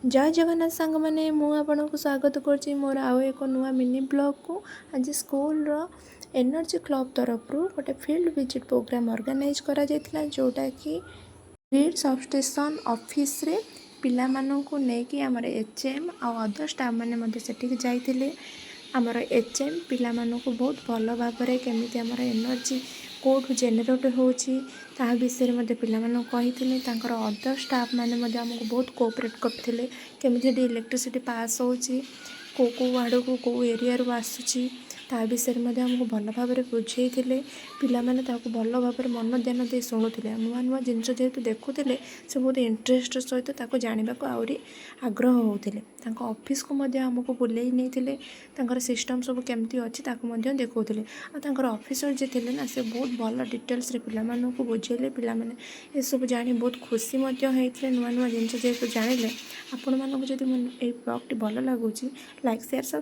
जय जगन्नाथ सांग मैंने आपको स्वागत करुँची मोर आउ एक नुआ मिनी ब्लॉग को। आज स्कूल एनर्जी क्लब तरफ गोटे फील्ड विजिट प्रोग्राम ऑर्गेनाइज करा जायतिला, जोटा कि ग्रिड सबस्टेशन ऑफिस रे पिला माननकु नेकी हमर एचएम आ अदर स्टाफ माने सेठी जाइतिले। आमर एचएम पिला माननकु बहुत भल भाव में केमिति हमर एनर्जी कोड जेनेरेट होची ता विषय में पिला माननकु कहितिले। तांकर अदर स्टाफ माने हमको बहुत कोऑपरेट करथिले केमिति इलेक्ट्रिसिटी पास होची, को आड़ को एरिया रू आसुची ता विषय में हमको भल भाव में बुझे। पिला माने ताको भल भाव में मन ध्यान दे शुणुले, नुआ नुआ जिनस जेहेतु देखुले से बहुत इंटरेस्ट सहित ताको जाना को आहरी आग्रह होते। ऑफिस को आमको बुले नहीं सिस्टम सब केमती अच्छी देखते। आर ऑफिसर जी थे ना से बहुत भल डिटेल्स पिला को बुझेले। पिला माने ये सब जानी बहुत खुशी होते। नुआ नुआ जिनस जेहेतु जानिले। आपण मानक जदि ये ब्लॉग टी भल लगुच लाइक शेयर सब